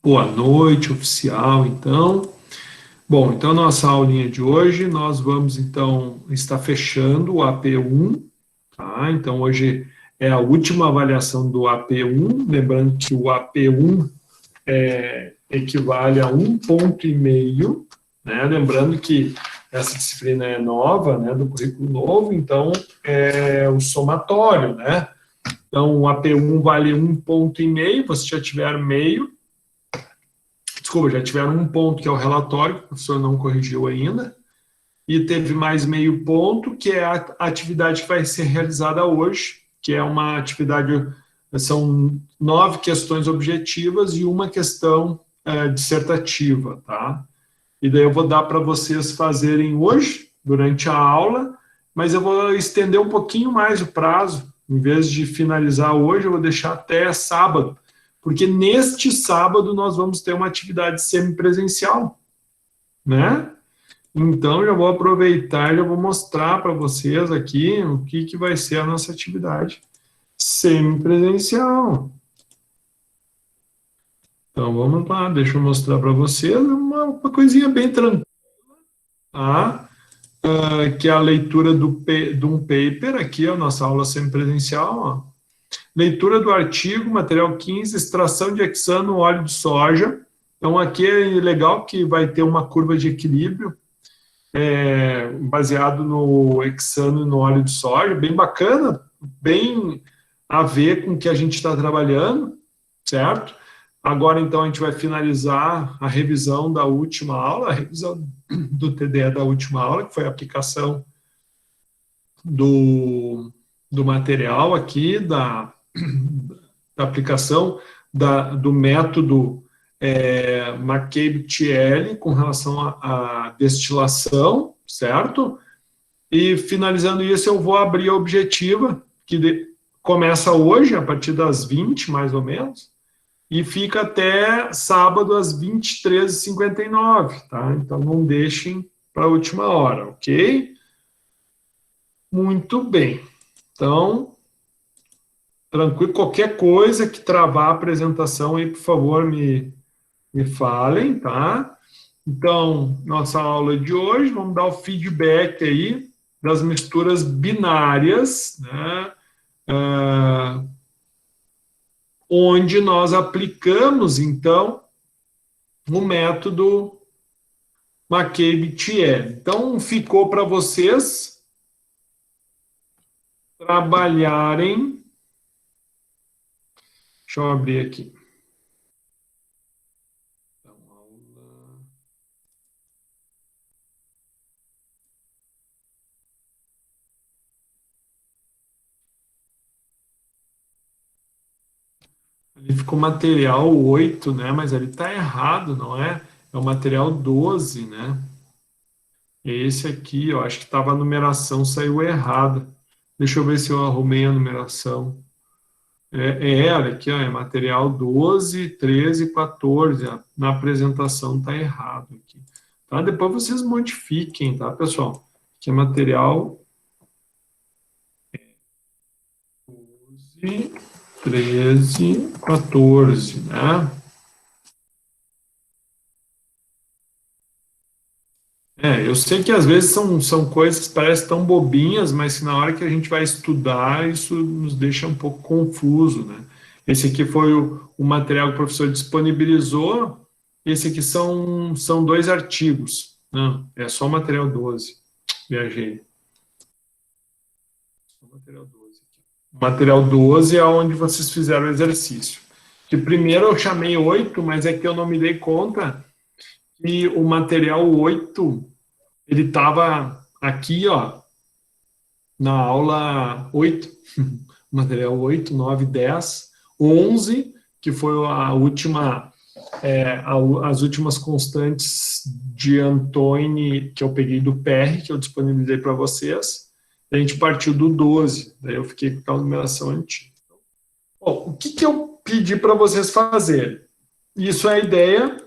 Boa noite, oficial, então. Bom, então nossa aulinha de hoje, nós vamos, então, estar fechando o AP1, tá? Então, hoje é a última avaliação do AP1, lembrando que o AP1 equivale a 1,5 ponto, né? Lembrando que essa disciplina é nova, né, do currículo novo, então é o somatório, né? Então, o AP1 vale 1,5 ponto, você já tiver meio. Desculpa, já tiveram 1 ponto, que é o relatório, que o professor não corrigiu ainda, e teve mais meio ponto, que é a atividade que vai ser realizada hoje, que é uma atividade, são 9 questões objetivas e uma questão dissertativa, tá? E daí eu vou dar para vocês fazerem hoje, durante a aula, mas eu vou estender um pouquinho mais o prazo, em vez de finalizar hoje, eu vou deixar até sábado, porque neste sábado nós vamos ter uma atividade semipresencial, né? Então, já vou aproveitar e já vou mostrar para vocês aqui o que vai ser a nossa atividade semipresencial. Então, vamos lá, deixa eu mostrar para vocês uma coisinha bem tranquila, tá? Que é a leitura de um paper, aqui, a nossa aula semipresencial, ó. Leitura do artigo, material 15, extração de hexano no óleo de soja. Então, aqui é legal que vai ter uma curva de equilíbrio, baseado no hexano e no óleo de soja, bem bacana, bem a ver com o que a gente está trabalhando, certo? Agora, então, a gente vai finalizar a revisão da última aula, a revisão do TDE da última aula, que foi a aplicação do material aqui, da aplicação do método McCabe-Thiele com relação à destilação, certo? E finalizando isso, eu vou abrir a objetiva, que começa hoje, a partir das 20, mais ou menos, e fica até sábado às 23h59, tá? Então não deixem para a última hora, ok? Muito bem. Então, tranquilo, qualquer coisa que travar a apresentação aí, por favor, me falem, tá? Então, nossa aula de hoje, vamos dar o feedback aí das misturas binárias, né? Onde nós aplicamos, então, o método McCabe-Thiele. Então, ficou para vocês trabalharem. Deixa eu abrir aqui. Ali ficou material 8, né? Mas ali está errado, não é? É o material 12, né? Esse aqui, eu acho que estava a numeração, saiu errada. Deixa eu ver se eu arrumei a numeração. Olha aqui, ó, é material 12, 13, 14. Na apresentação está errado aqui. Tá? Depois vocês modifiquem, tá, pessoal? Que é material 12, 13, 14, né? Eu sei que às vezes são coisas que parecem tão bobinhas, mas que na hora que a gente vai estudar, isso nos deixa um pouco confuso, né? Esse aqui foi o material que o professor disponibilizou, esse aqui são 2 artigos. Não, é só o material 12. Viajei. O material 12 aqui. O material 12 é onde vocês fizeram o exercício. Que primeiro eu chamei 8, mas é que eu não me dei conta que o material 8 ele estava aqui, ó, na aula 8, material 8, 9, 10, 11, que foi a última, as últimas constantes de Antônio, que eu peguei do PR, que eu disponibilizei para vocês, e a gente partiu do 12, daí eu fiquei com a numeração antiga. Bom, o que eu pedi para vocês fazerem? Isso é a ideia,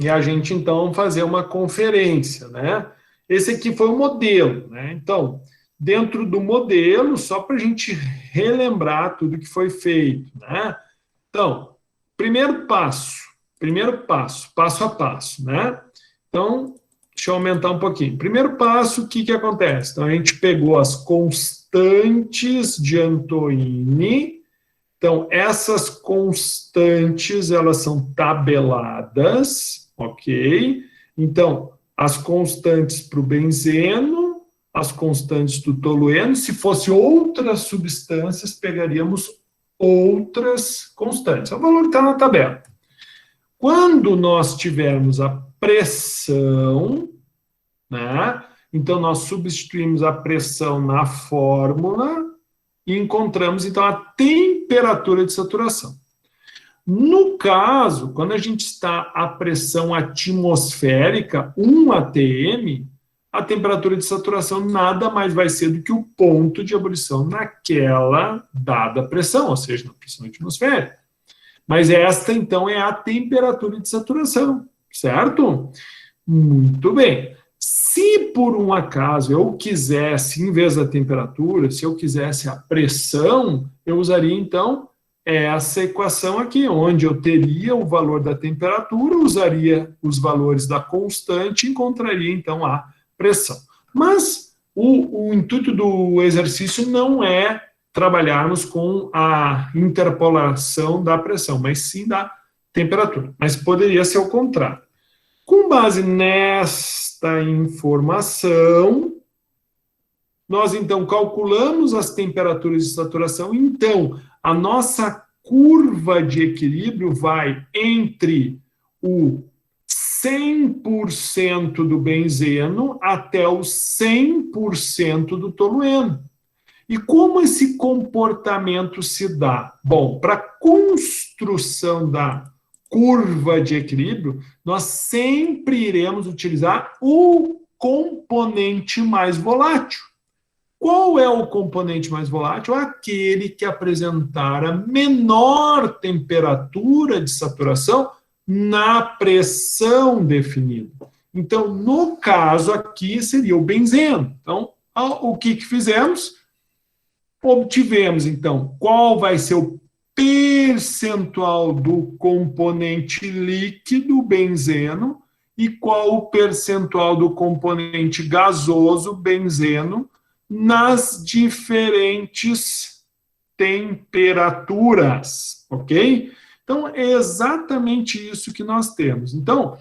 e a gente, então, fazer uma conferência, né? Esse aqui foi o modelo, né? Então, dentro do modelo, só para a gente relembrar tudo que foi feito, né? Então, primeiro passo, passo a passo, né? Então, deixa eu aumentar um pouquinho. Primeiro passo, o que acontece? Então, a gente pegou as constantes de Antoine. Então, essas constantes, elas são tabeladas, ok? Então, as constantes para o benzeno, as constantes do tolueno, se fosse outras substâncias, pegaríamos outras constantes. O valor está na tabela. Quando nós tivermos a pressão, né? Então, nós substituímos a pressão na fórmula e encontramos, então, a temperatura de saturação. No caso, quando a gente está à pressão atmosférica, 1 atm, a temperatura de saturação nada mais vai ser do que o ponto de ebulição naquela dada pressão, ou seja, na pressão atmosférica. Mas esta, então, é a temperatura de saturação, certo? Muito bem. Se por um acaso eu quisesse, em vez da temperatura, se eu quisesse a pressão, eu usaria, então, essa equação aqui, onde eu teria o valor da temperatura, usaria os valores da constante e encontraria, então, a pressão. Mas o intuito do exercício não é trabalharmos com a interpolação da pressão, mas sim da temperatura. Mas poderia ser o contrário. Com base nesta informação, nós então calculamos as temperaturas de saturação. Então, a nossa curva de equilíbrio vai entre o 100% do benzeno até o 100% do tolueno. E como esse comportamento se dá? Bom, para a construção da curva de equilíbrio, nós sempre iremos utilizar o componente mais volátil. Qual é o componente mais volátil? Aquele que apresentar a menor temperatura de saturação na pressão definida. Então, no caso aqui, seria o benzeno. Então, o que fizemos? Obtivemos, então, qual vai ser o percentual do componente líquido, benzeno, e qual o percentual do componente gasoso, benzeno, nas diferentes temperaturas, ok? Então, é exatamente isso que nós temos. Então,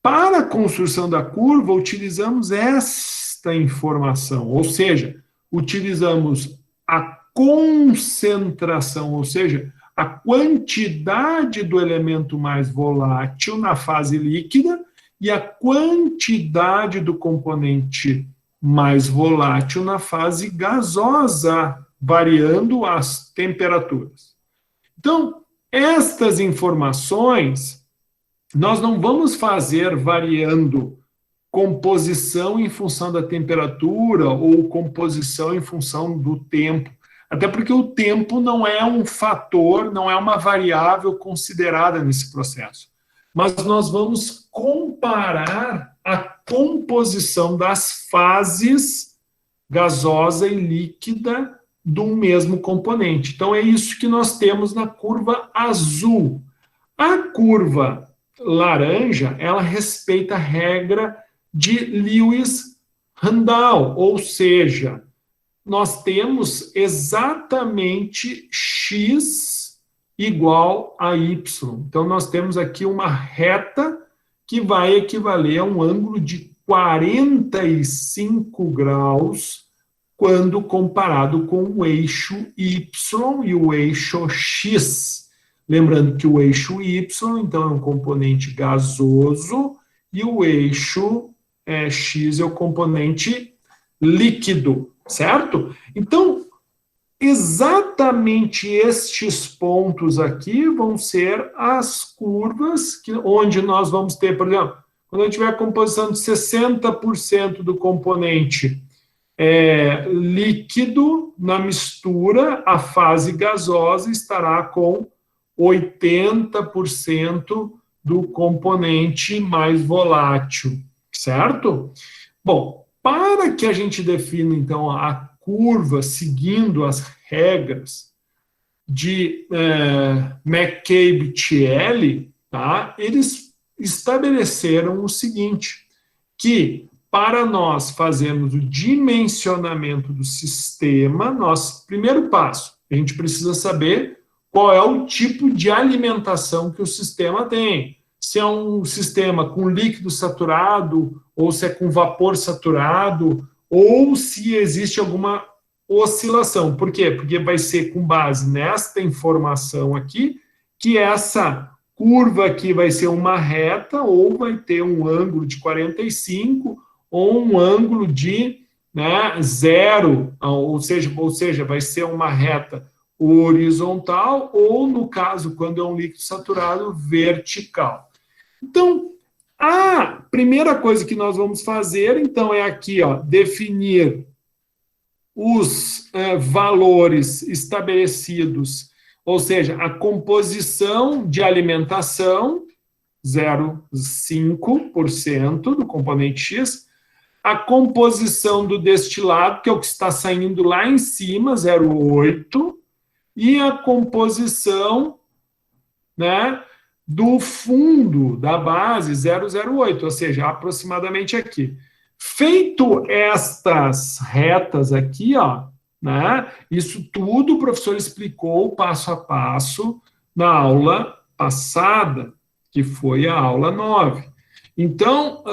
para a construção da curva, utilizamos esta informação, ou seja, utilizamos a concentração, ou seja, a quantidade do elemento mais volátil na fase líquida e a quantidade do componente mais volátil na fase gasosa, variando as temperaturas. Então, estas informações nós não vamos fazer variando composição em função da temperatura ou composição em função do tempo. Até porque o tempo não é um fator, não é uma variável considerada nesse processo. Mas nós vamos comparar a composição das fases gasosa e líquida do mesmo componente. Então, é isso que nós temos na curva azul. A curva laranja, ela respeita a regra de Lewis-Randall, ou seja, nós temos exatamente x igual a y. Então, nós temos aqui uma reta que vai equivaler a um ângulo de 45 graus quando comparado com o eixo y e o eixo x. Lembrando que o eixo y, então, é um componente gasoso e o eixo x é o componente líquido, certo? Então, exatamente estes pontos aqui vão ser as curvas onde nós vamos ter, por exemplo, quando a gente tiver a composição de 60% do componente líquido na mistura, a fase gasosa estará com 80% do componente mais volátil, certo? Bom, para que a gente defina, então, a curva seguindo as regras de McCabe-Thiele, tá? Eles estabeleceram o seguinte, que para nós fazermos o dimensionamento do sistema, primeiro passo, a gente precisa saber qual é o tipo de alimentação que o sistema tem. Se é um sistema com líquido saturado, ou se é com vapor saturado, ou se existe alguma oscilação. Por quê? Porque vai ser com base nesta informação aqui, que essa curva aqui vai ser uma reta, ou vai ter um ângulo de 45, ou um ângulo de zero, ou seja, vai ser uma reta horizontal, ou, no caso, quando é um líquido saturado, vertical. Então, a primeira coisa que nós vamos fazer, então, é aqui, ó, definir os valores estabelecidos, ou seja, a composição de alimentação, 0,5% do componente X, a composição do destilado, que é o que está saindo lá em cima, 0,8%, e a composição, do fundo da base, 0,08, ou seja, aproximadamente aqui. Feito estas retas aqui, ó, isso tudo o professor explicou passo a passo na aula passada, que foi a aula 9. Então,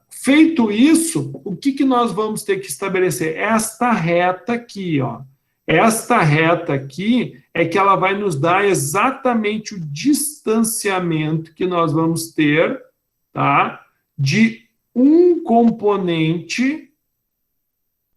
feito isso, o que nós vamos ter que estabelecer? Esta reta aqui, ó. Esta reta aqui é que ela vai nos dar exatamente o distanciamento que nós vamos ter, tá? De um componente,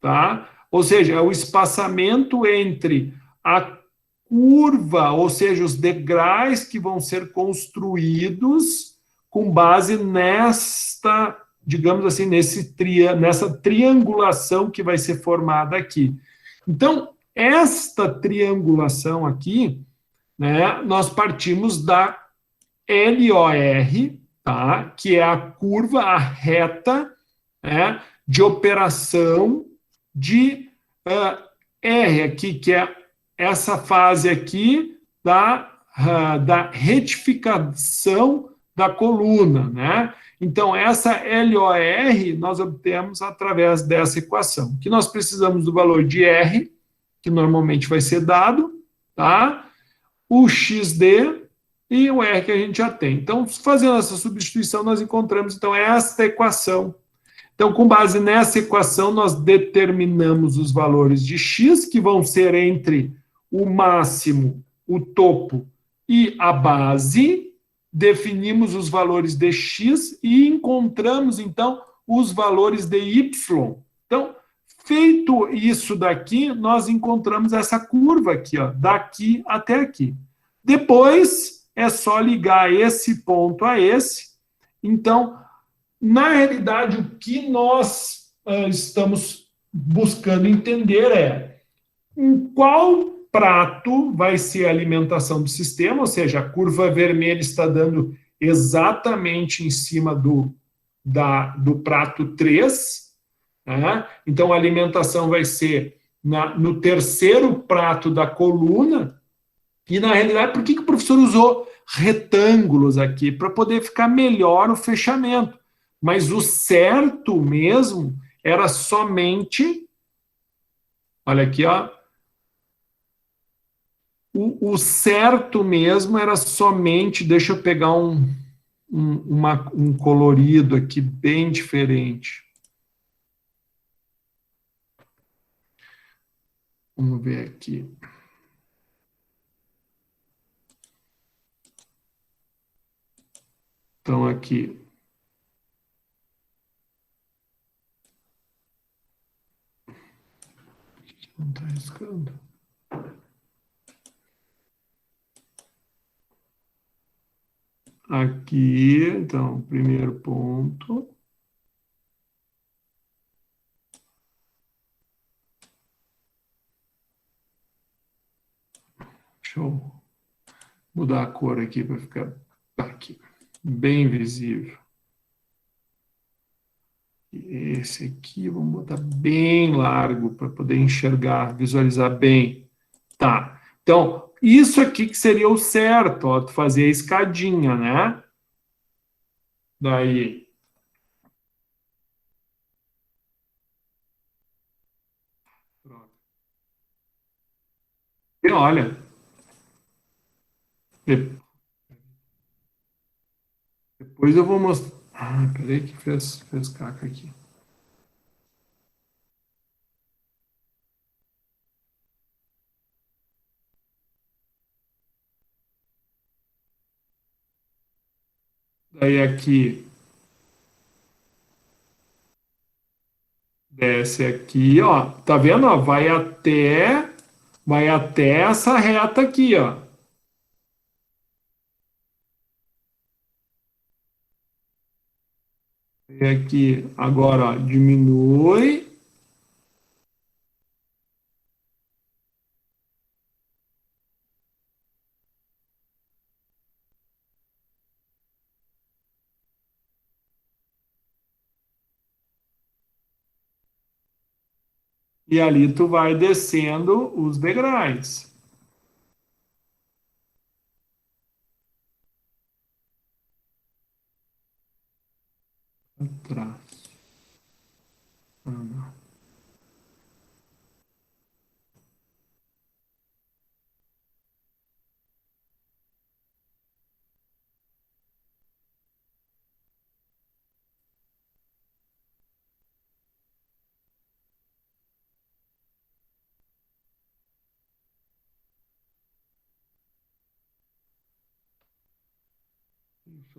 tá? Ou seja, é o espaçamento entre a curva, ou seja, os degraus que vão ser construídos com base nesta, digamos assim, nessa triangulação que vai ser formada aqui. Então, esta triangulação aqui, nós partimos da LOR, tá? Que é a curva, a reta, de operação de R aqui, que é essa fase aqui da retificação da coluna, Então, essa LOR nós obtemos através dessa equação, que nós precisamos do valor de R, que normalmente vai ser dado, tá? O XD e o R que a gente já tem. Então, fazendo essa substituição, nós encontramos, então, esta equação. Então, com base nessa equação, nós determinamos os valores de X, que vão ser entre o máximo, o topo e a base, definimos os valores de X e encontramos, então, os valores de Y. Então, feito isso daqui, nós encontramos essa curva aqui, ó, daqui até aqui. Depois, é só ligar esse ponto a esse. Então, na realidade, o que nós estamos buscando entender é em qual prato vai ser a alimentação do sistema, ou seja, a curva vermelha está dando exatamente em cima do prato 3, Então, a alimentação vai ser no terceiro prato da coluna, e, na realidade, por que o professor usou retângulos aqui? Para poder ficar melhor o fechamento. Mas o certo mesmo era somente, olha aqui, ó, o certo mesmo era somente, deixa eu pegar um colorido aqui bem diferente. Vamos ver aqui. Então, aqui. Não está riscando. Aqui, então, primeiro ponto. Deixa eu mudar a cor aqui para ficar aqui, bem visível. Esse aqui, vamos botar bem largo para poder enxergar, visualizar bem. Tá. Então, isso aqui que seria o certo, ó, tu fazer a escadinha, né? Daí, e olha, depois eu vou mostrar. Ah, peraí que fez caca aqui. Daí aqui, desce aqui, ó. Tá vendo? Ó? Vai até essa reta aqui, ó. E aqui, agora, ó, diminui. E ali tu vai descendo os degraus. Atrás. Ah, não.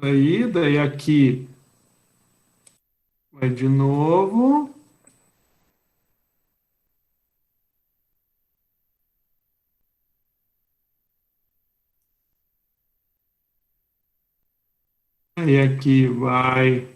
Aí, daí aqui vai de novo. Aí aqui vai.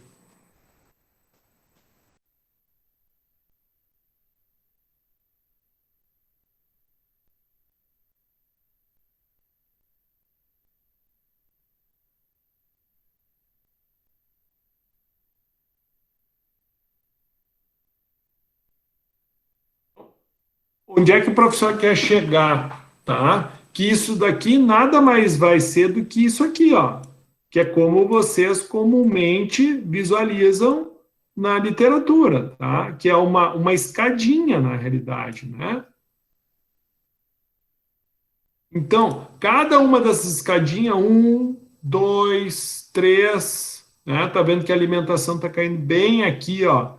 Onde é que o professor quer chegar, tá? Que isso daqui nada mais vai ser do que isso aqui, ó. Que é como vocês comumente visualizam na literatura, tá? Que é uma escadinha, na realidade, né? Então, cada uma dessas escadinhas, um, dois, três, né? Tá vendo que a alimentação tá caindo bem aqui, ó,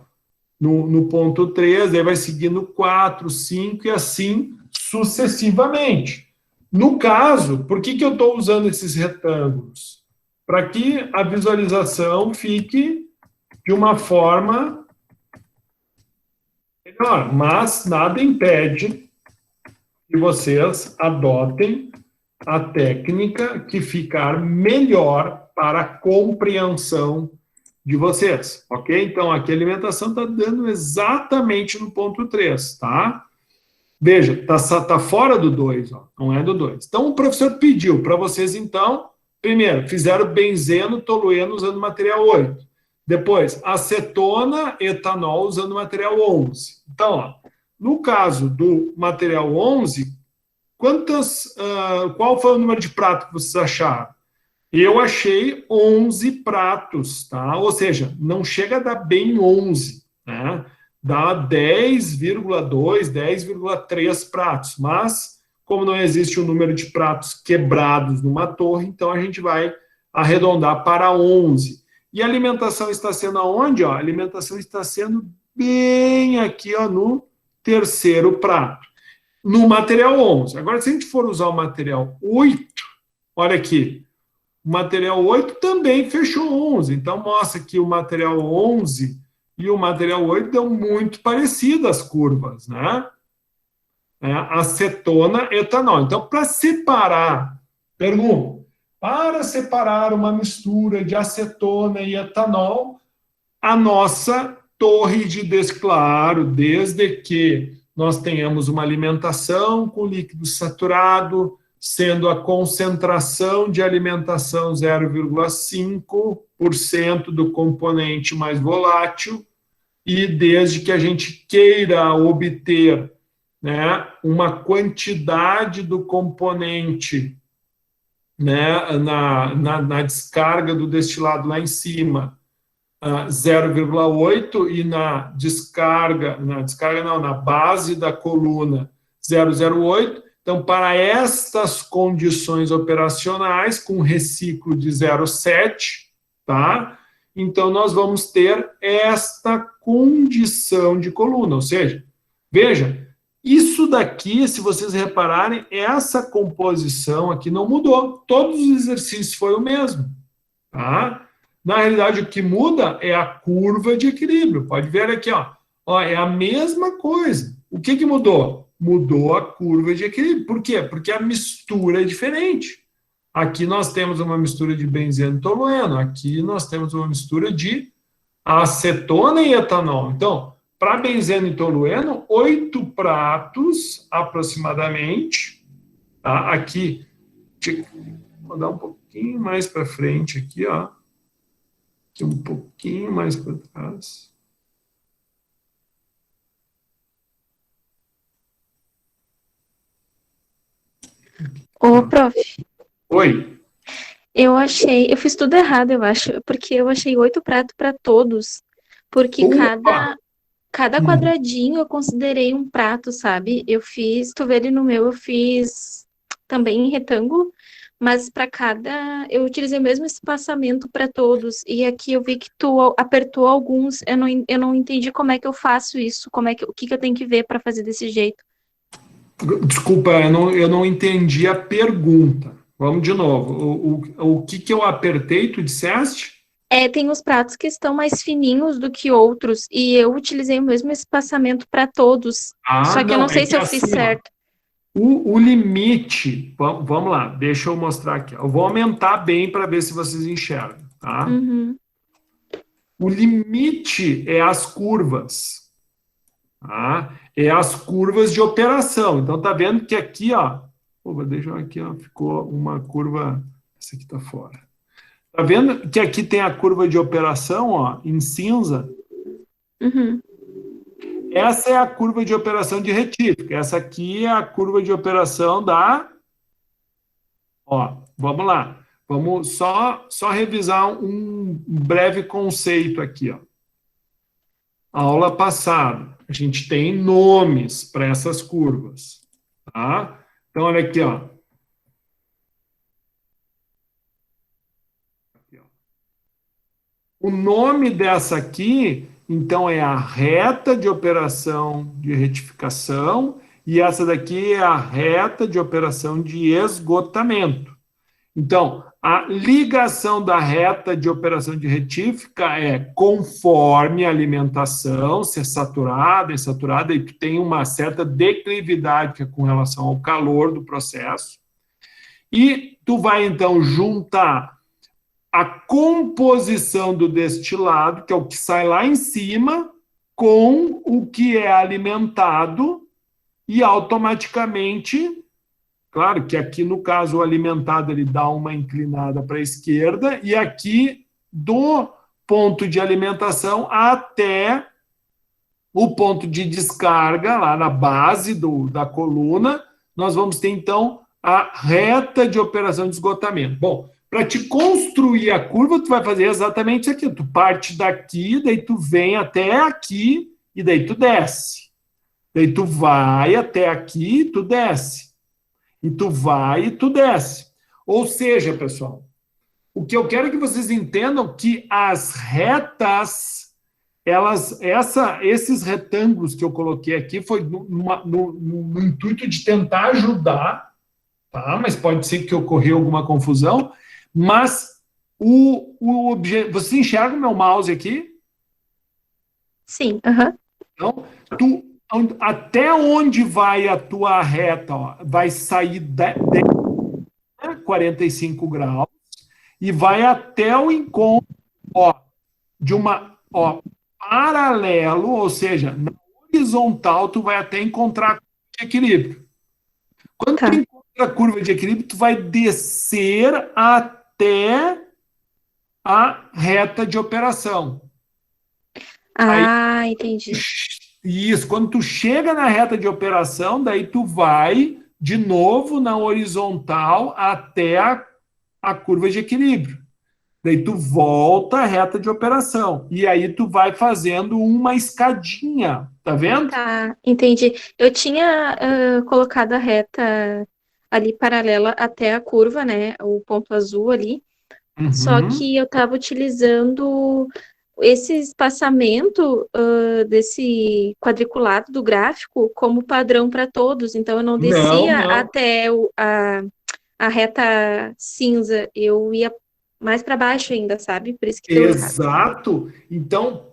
no ponto 3, aí vai seguindo 4, 5 e assim sucessivamente. No caso, por que eu estou usando esses retângulos? Para que a visualização fique de uma forma melhor, mas nada impede que vocês adotem a técnica que ficar melhor para a compreensão de vocês, ok? Então, aqui a alimentação está dando exatamente no ponto 3, tá? Veja, tá fora do 2, ó, não é do 2. Então, o professor pediu para vocês, então, primeiro, fizeram benzeno, tolueno usando material 8. Depois, acetona, etanol usando material 11. Então, ó, no caso do material 11, qual foi o número de pratos que vocês acharam? Eu achei 11 pratos, tá? Ou seja, não chega a dar bem 11, né? Dá 10,2, 10,3 pratos, mas como não existe o número de pratos quebrados numa torre, então a gente vai arredondar para 11. E a alimentação está sendo aonde? Ó? A alimentação está sendo bem aqui, ó, no terceiro prato, no material 11. Agora, se a gente for usar o material 8, olha aqui, o material 8 também fechou 11. Então, mostra que o material 11 e o material 8 dão muito parecidas as curvas, né? Acetona, etanol. Então, para separar, pergunta, para separar uma mistura de acetona e etanol, a nossa torre de desclaro, desde que nós tenhamos uma alimentação com líquido saturado, sendo a concentração de alimentação 0,5% do componente mais volátil, e desde que a gente queira obter né, uma quantidade do componente, né, na descarga do destilado lá em cima, 0,8, e na base da coluna 0,08. Então, para estas condições operacionais, com reciclo de 0,7, tá? Então, nós vamos ter esta condição de coluna, ou seja, veja, isso daqui, se vocês repararem, essa composição aqui não mudou. Todos os exercícios foi o mesmo, tá? Na realidade, o que muda é a curva de equilíbrio. Pode ver aqui, ó, é a mesma coisa. O que mudou? Mudou a curva de equilíbrio. Por quê? Porque a mistura é diferente. Aqui nós temos uma mistura de benzeno e tolueno. Aqui nós temos uma mistura de acetona e etanol. Então, para benzeno e tolueno, 8 pratos aproximadamente. Tá? Aqui, vou dar um pouquinho mais para frente aqui, ó. Aqui um pouquinho mais para trás. Ô, prof, Oi. eu fiz tudo errado, eu acho, porque eu achei 8 pratos para todos, porque Opa! cada quadradinho eu considerei um prato, sabe? Tu vê ali no meu, eu fiz também em retângulo, mas para cada, eu utilizei o mesmo espaçamento para todos, e aqui eu vi que tu apertou alguns, eu não entendi como é que eu faço isso, o que que eu tenho que ver para fazer desse jeito. Desculpa, eu não entendi a pergunta. Vamos de novo. O que eu apertei, tu disseste? Tem os pratos que estão mais fininhos do que outros, e eu utilizei o mesmo espaçamento para todos. Só que eu não Não, é sei se que eu fiz assim, ó, certo. o limite, vamos lá, deixa eu mostrar aqui. Eu vou aumentar bem para ver se vocês enxergam, tá? Uhum. O limite é as curvas, tá? É as curvas de operação. Então, tá vendo que aqui, ó, vou deixar aqui, ó, ficou uma curva, essa aqui tá fora. Tá vendo que aqui tem a curva de operação, ó, em cinza? Uhum. Essa é a curva de operação de retífica. Essa aqui é a curva de operação da... Ó, vamos lá. Vamos só revisar um breve conceito aqui, ó. Aula passada, a gente tem nomes para essas curvas, tá? Então, olha aqui, ó. O nome dessa aqui, então, é a reta de operação de retificação, e essa daqui é a reta de operação de esgotamento. Então, a ligação da reta de operação de retífica é conforme a alimentação, se é saturada, insaturada, e tu tem uma certa declividade que é com relação ao calor do processo. E tu vai, então, juntar a composição do destilado, que é o que sai lá em cima, com o que é alimentado, e automaticamente, claro que aqui no caso o alimentado ele dá uma inclinada para a esquerda, e aqui do ponto de alimentação até o ponto de descarga, lá na base da coluna, nós vamos ter então a reta de operação de esgotamento. Bom, para te construir a curva, tu vai fazer exatamente isso aqui. Tu parte daqui, daí tu vem até aqui, e daí tu desce. Daí tu vai até aqui, tu desce. E tu vai e tu desce. Ou seja, pessoal, o que eu quero que vocês entendam que as retas, esses retângulos que eu coloquei aqui foi no intuito de tentar ajudar, tá? Mas pode ser que ocorreu alguma confusão, mas você enxerga o meu mouse aqui? Sim, aham. Então, até onde vai a tua reta, ó, vai sair 45 graus e vai até o encontro, ó, de uma, ó, paralelo, ou seja, na horizontal, tu vai até encontrar a curva de equilíbrio. Quando tu Tá. encontra a curva de equilíbrio, tu vai descer até a reta de operação. Aí Ah, entendi. Isso, quando tu chega na reta de operação, daí tu vai de novo na horizontal até a curva de equilíbrio. Daí tu volta à reta de operação. E aí tu vai fazendo uma escadinha, tá vendo? Tá, entendi. Eu tinha colocado a reta ali paralela até a curva, né? O ponto azul ali. Só Uhum. que eu estava utilizando esse espaçamento desse quadriculado do gráfico como padrão para todos. Então eu não Não, descia não. até a reta cinza, eu ia mais para baixo ainda, sabe? Por isso que deu errado. Exato. Então,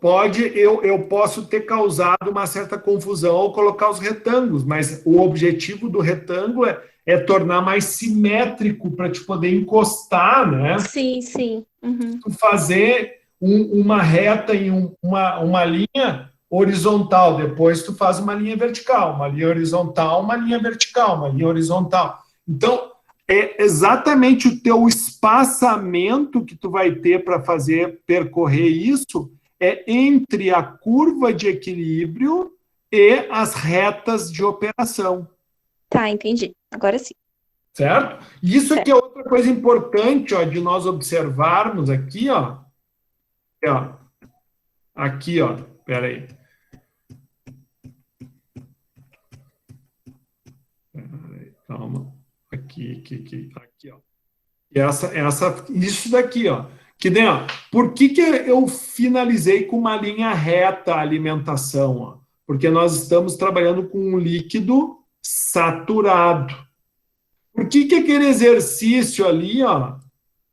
eu posso ter causado uma certa confusão ao colocar os retângulos, mas o objetivo do retângulo é tornar mais simétrico para te poder encostar, né? Sim, sim. Uhum. Fazer uma reta em uma linha horizontal, depois tu faz uma linha vertical, uma linha horizontal, uma linha vertical, uma linha horizontal. Então, é exatamente o teu espaçamento que tu vai ter para fazer percorrer isso é entre a curva de equilíbrio e as retas de operação, Tá, entendi. Agora sim. certo? Isso aqui Certo. é outra coisa importante, ó, de nós observarmos aqui, ó, aqui, ó, peraí, calma, aqui, ó. Isso daqui, ó. Que nem, ó, por que eu finalizei com uma linha reta a alimentação? Ó? Porque nós estamos trabalhando com um líquido saturado. Por que aquele exercício ali, ó,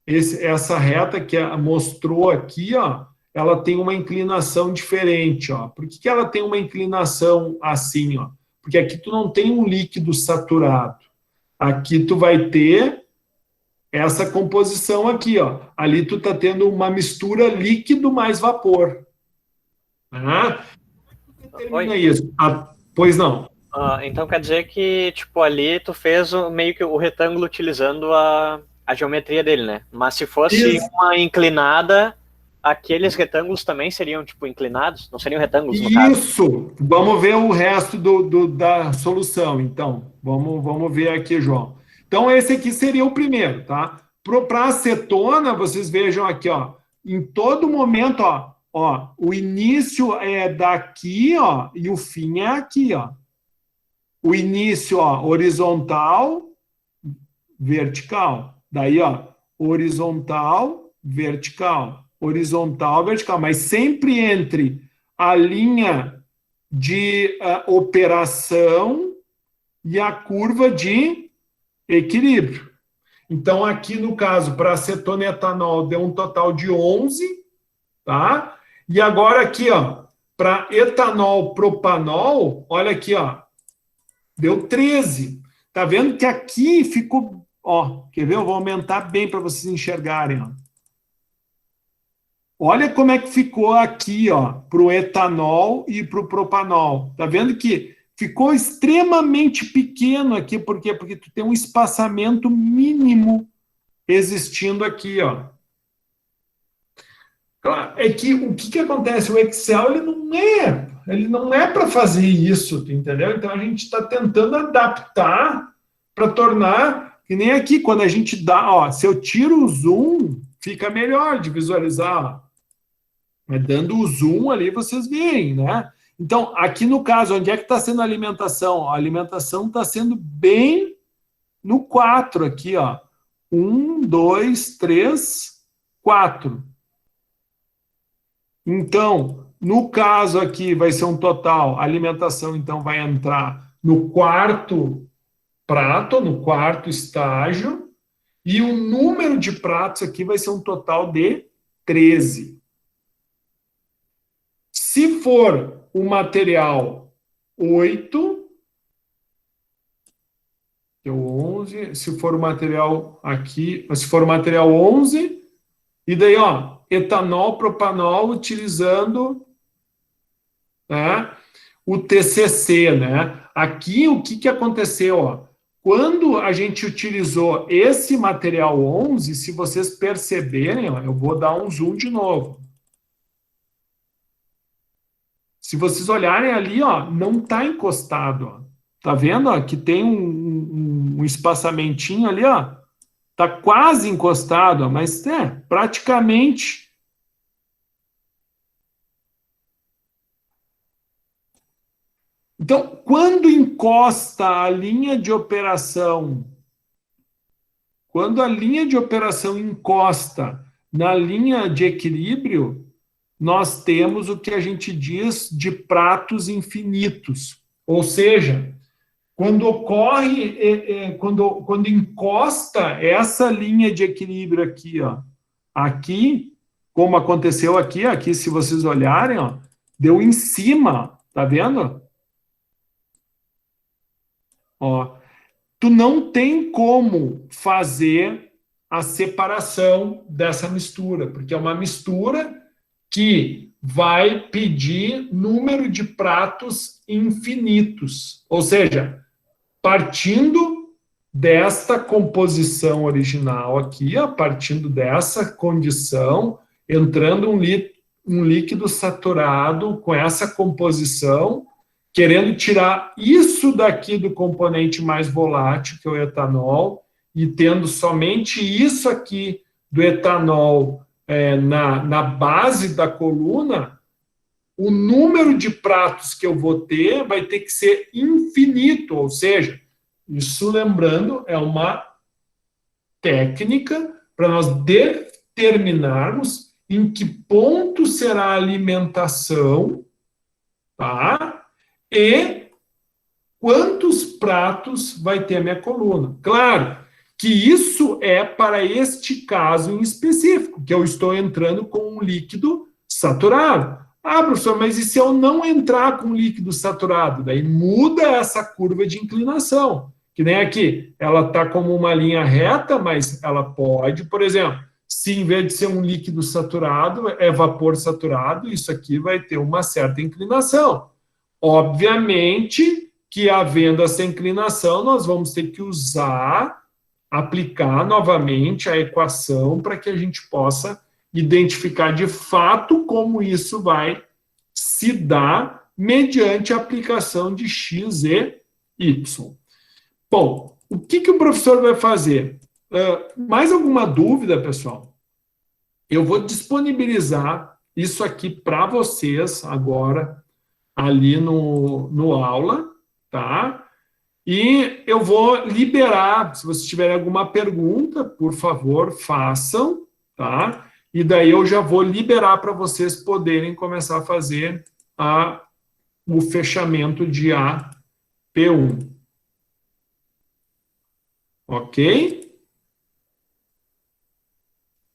essa reta que mostrou aqui, ó, ela tem uma inclinação diferente, ó. Por que ela tem uma inclinação assim, ó? Porque aqui tu não tem um líquido saturado. Aqui tu vai ter essa composição aqui, ó. Ali tu tá tendo uma mistura líquido mais vapor. Ah, termina Oi? isso. Ah, pois não. Então quer dizer que, tipo, ali tu fez meio que o retângulo utilizando a geometria dele, né? Mas se fosse Isso. uma inclinada, aqueles retângulos também seriam, tipo, inclinados? Não seriam retângulos, no caso? Isso. Vamos ver o resto da solução, então. Vamos ver aqui, João. Então, esse aqui seria o primeiro, tá? Para acetona, vocês vejam aqui, ó. Em todo momento, ó, o início é daqui, ó, e o fim é aqui, ó. O início, ó, horizontal, vertical. Daí, ó, horizontal, vertical, mas sempre entre a linha de operação e a curva de equilíbrio. Então, aqui no caso, para acetona e etanol, deu um total de 11, tá? E agora aqui, ó, para etanol, propanol, olha aqui, ó, deu 13. Tá vendo que aqui ficou, ó, quer ver? Eu vou aumentar bem para vocês enxergarem, ó. Olha como é que ficou aqui, ó, para o etanol e para o propanol. Tá vendo que ficou extremamente pequeno aqui, por quê? Porque tu tem um espaçamento mínimo existindo aqui, ó. Claro, é que o que acontece? O Excel ele não é para fazer isso, entendeu? Então a gente está tentando adaptar para tornar que nem aqui quando a gente dá, ó, se eu tiro o zoom, fica melhor de visualizar. Ó. Mas dando o zoom ali, vocês veem, né? Então, aqui no caso, onde é que está sendo a alimentação? A alimentação está sendo bem no 4 aqui, ó. 1, 2, 3, 4. Então, no caso aqui, vai ser um total, a alimentação, então, vai entrar no quarto prato, no quarto estágio, e o número de pratos aqui vai ser um total de 13. Se for o material 8, é o 11, se for o material aqui, se for o material 11, e daí, ó, etanol, propanol, utilizando, né, o TCC, né? Aqui, o que aconteceu, ó? Quando a gente utilizou esse material 11, se vocês perceberem, ó, eu vou dar um zoom de novo. Se vocês olharem ali, ó, não está encostado. Ó. Tá vendo ó, que tem um espaçamentinho ali, ó. Tá quase encostado, ó, mas praticamente. Então, quando encosta a linha de operação, quando a linha de operação encosta na linha de equilíbrio, nós temos o que a gente diz de pratos infinitos. Ou seja, quando ocorre, quando encosta essa linha de equilíbrio aqui, ó, aqui, como aconteceu aqui, aqui se vocês olharem, ó, deu em cima, tá vendo? Ó, tu não tem como fazer a separação dessa mistura, porque é uma mistura que vai pedir número de pratos infinitos. Ou seja, partindo desta composição original aqui, ó, partindo dessa condição, entrando um líquido saturado com essa composição, querendo tirar isso daqui do componente mais volátil, que é o etanol, e tendo somente isso aqui do etanol na base da coluna, o número de pratos que eu vou ter vai ter que ser infinito, ou seja, isso, lembrando, é uma técnica para nós determinarmos em que ponto será a alimentação, tá? E quantos pratos vai ter a minha coluna. Claro que isso é para este caso em específico, que eu estou entrando com um líquido saturado. Ah, professor, mas e se eu não entrar com líquido saturado? Daí muda essa curva de inclinação, que nem aqui, ela está como uma linha reta, mas ela pode, por exemplo, se em vez de ser um líquido saturado, é vapor saturado, isso aqui vai ter uma certa inclinação. Obviamente que, havendo essa inclinação, nós vamos ter que aplicar novamente a equação para que a gente possa identificar de fato como isso vai se dar mediante a aplicação de x e y. Bom, o que o professor vai fazer? Mais alguma dúvida, pessoal? Eu vou disponibilizar isso aqui para vocês agora, ali no aula, tá? E eu vou liberar, se vocês tiverem alguma pergunta, por favor, façam, tá? E daí eu já vou liberar para vocês poderem começar a fazer o fechamento de AP1. Ok?